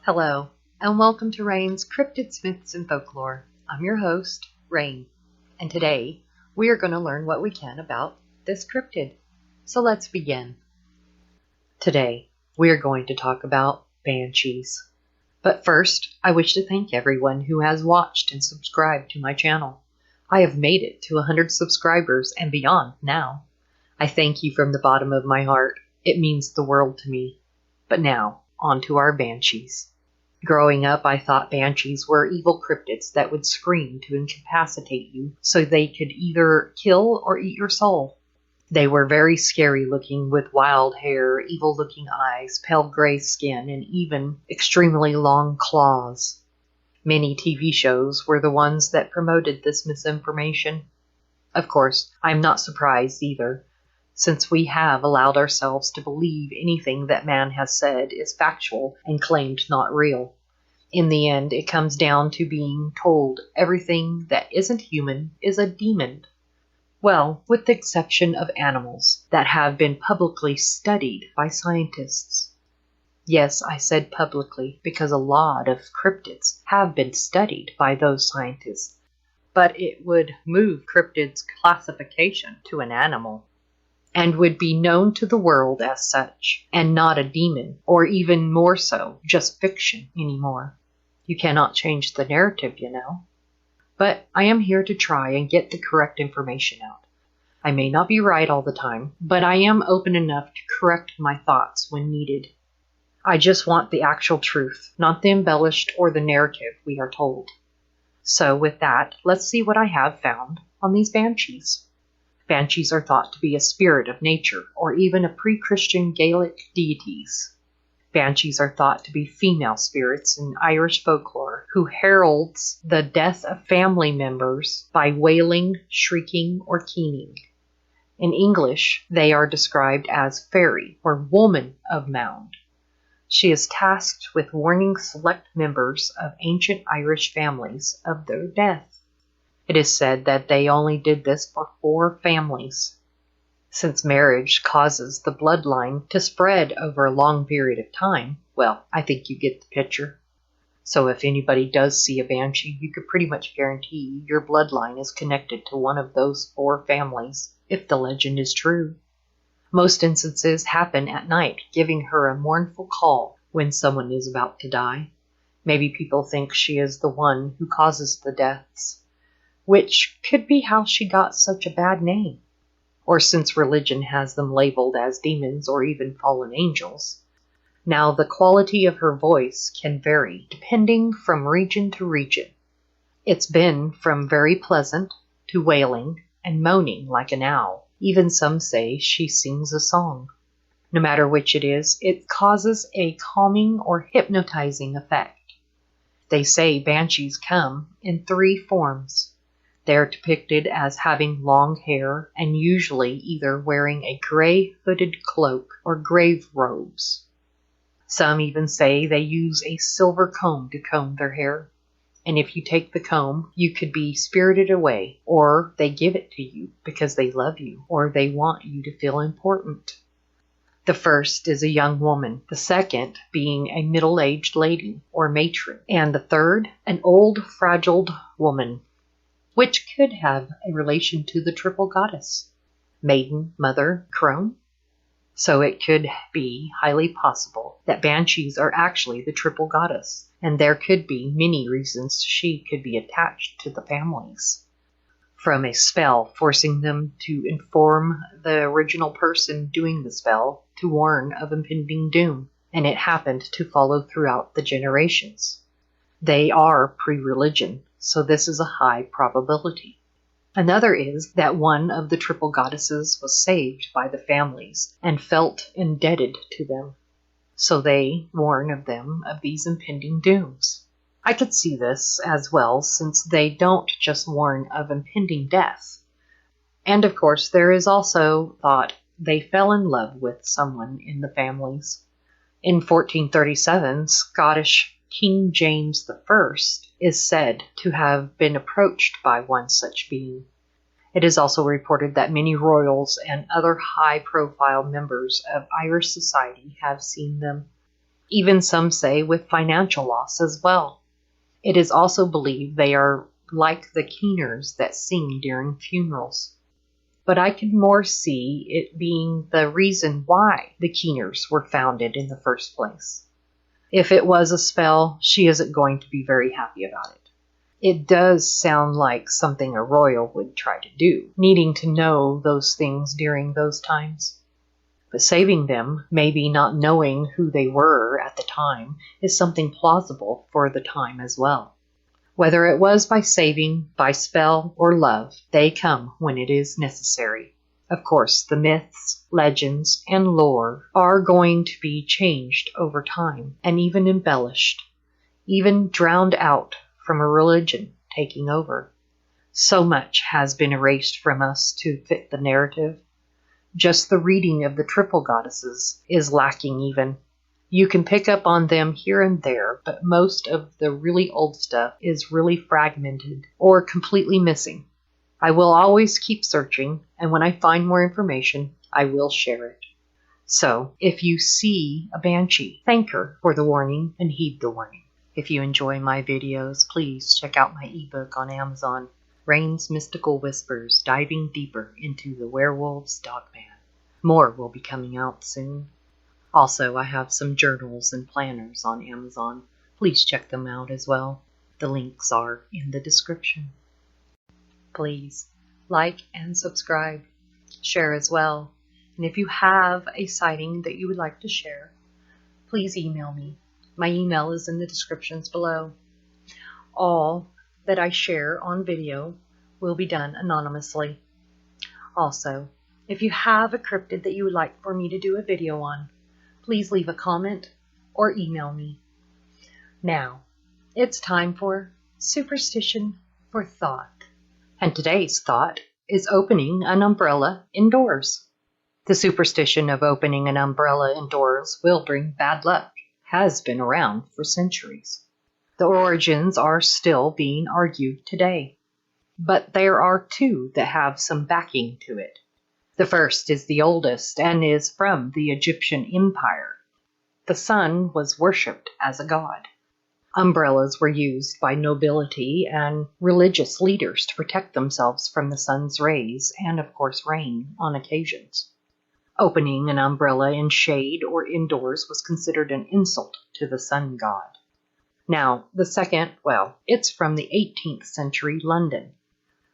Hello, and welcome to Rain's Cryptids, Myths, and Folklore. I'm your host, Rain, and today we are going to learn what we can about this cryptid. So let's begin. Today we are going to talk about Banshees. But first, I wish to thank everyone who has watched and subscribed to my channel. I have made it to 100 subscribers and beyond now. I thank you from the bottom of my heart. It means the world to me. But now, on to our Banshees. Growing up, I thought Banshees were evil cryptids that would scream to incapacitate you so they could either kill or eat your soul. They were very scary looking with wild hair, evil looking eyes, pale gray skin, and even extremely long claws. Many TV shows were the ones that promoted this misinformation. Of course, I am not surprised either, since we have allowed ourselves to believe anything that man has said is factual and claimed not real. In the end, it comes down to being told everything that isn't human is a demon. Well, with the exception of animals that have been publicly studied by scientists. Yes, I said publicly because a lot of cryptids have been studied by those scientists, but it would move cryptids' classification to an animal, and would be known to the world as such, and not a demon, or even more so, just fiction anymore. You cannot change the narrative, you know. But I am here to try and get the correct information out. I may not be right all the time, but I am open enough to correct my thoughts when needed. I just want the actual truth, not the embellished or the narrative we are told. So with that, let's see what I have found on these Banshees. Banshees are thought to be a spirit of nature, or even a pre-Christian Gaelic deities. Banshees are thought to be female spirits in Irish folklore who heralds the death of family members by wailing, shrieking, or keening. In English, they are described as fairy, or woman of mound. She is tasked with warning select members of ancient Irish families of their death. It is said that they only did this for 4 families. Since marriage causes the bloodline to spread over a long period of time, well, I think you get the picture. So if anybody does see a banshee, you could pretty much guarantee your bloodline is connected to one of those 4 families, if the legend is true. Most instances happen at night, giving her a mournful call when someone is about to die. Maybe people think she is the one who causes the deaths, which could be how she got such a bad name. Or since religion has them labeled as demons or even fallen angels. Now, the quality of her voice can vary depending from region to region. It's been from very pleasant to wailing and moaning like an owl. Even some say she sings a song. No matter which it is, it causes a calming or hypnotizing effect. They say banshees come in 3 forms. They are depicted as having long hair and usually either wearing a gray hooded cloak or grave robes. Some even say they use a silver comb to comb their hair. And if you take the comb, you could be spirited away, or they give it to you because they love you or they want you to feel important. The first is a young woman, the second being a middle-aged lady or matron, and the third an old, fragile woman, which could have a relation to the triple goddess, maiden, mother, crone. So it could be highly possible that banshees are actually the triple goddess, and there could be many reasons she could be attached to the families. From a spell forcing them to inform the original person doing the spell to warn of impending doom, and it happened to follow throughout the generations. They are pre-religion, so this is a high probability. Another is that one of the triple goddesses was saved by the families and felt indebted to them, so they warn of them of these impending dooms. I could see this as well, since they don't just warn of impending death. And of course, there is also thought they fell in love with someone in the families. In 1437, Scottish King James I is said to have been approached by one such being. It is also reported that many royals and other high-profile members of Irish society have seen them. Even some say with financial loss as well. It is also believed they are like the keeners that sing during funerals. But I can more see it being the reason why the keeners were founded in the first place. If it was a spell, she isn't going to be very happy about it. It does sound like something a royal would try to do, needing to know those things during those times. But saving them, maybe not knowing who they were at the time, is something plausible for the time as well. Whether it was by saving, by spell, or love, they come when it is necessary. Of course, the myths, legends, and lore are going to be changed over time and even embellished, even drowned out from a religion taking over. So much has been erased from us to fit the narrative. Just the reading of the triple goddesses is lacking even. You can pick up on them here and there, but most of the really old stuff is really fragmented or completely missing. I will always keep searching, and when I find more information, I will share it. So, if you see a banshee, thank her for the warning and heed the warning. If you enjoy my videos, please check out my ebook on Amazon, Rain's Mystical Whispers, Diving Deeper into the Werewolves Dogman. More will be coming out soon. Also, I have some journals and planners on Amazon. Please check them out as well. The links are in the description. Please like and subscribe. Share as well. And if you have a sighting that you would like to share, please email me. My email is in the descriptions below. All that I share on video will be done anonymously. Also, if you have a cryptid that you would like for me to do a video on, please leave a comment or email me. Now, it's time for Superstition for Thought. And today's thought is opening an umbrella indoors. The superstition of opening an umbrella indoors will bring bad luck has been around for centuries. The origins are still being argued today, but there are two that have some backing to it. The first is the oldest and is from the Egyptian Empire. The sun was worshipped as a god. Umbrellas were used by nobility and religious leaders to protect themselves from the sun's rays and, of course, rain on occasions. Opening an umbrella in shade or indoors was considered an insult to the sun god. Now, the second, it's from the 18th century London.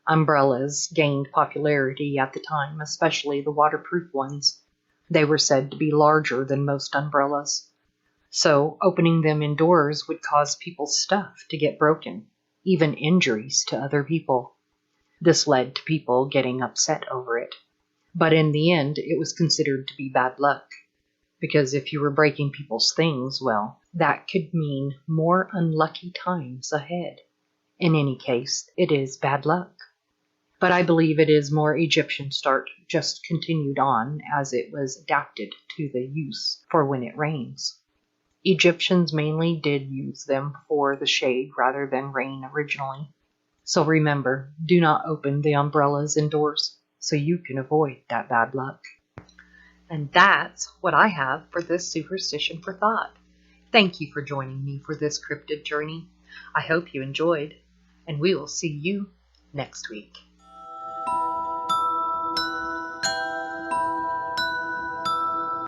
Umbrellas gained popularity at the time, especially the waterproof ones. They were said to be larger than most umbrellas. So, opening them indoors would cause people's stuff to get broken, even injuries to other people. This led to people getting upset over it. But in the end, it was considered to be bad luck. Because if you were breaking people's things, that could mean more unlucky times ahead. In any case, it is bad luck. But I believe it is more Egyptian start, just continued on as it was adapted to the use for when it rains. Egyptians mainly did use them for the shade rather than rain originally. So remember, do not open the umbrellas indoors so you can avoid that bad luck. And that's what I have for this Superstition for Thought. Thank you for joining me for this cryptid journey. I hope you enjoyed, and we will see you next week.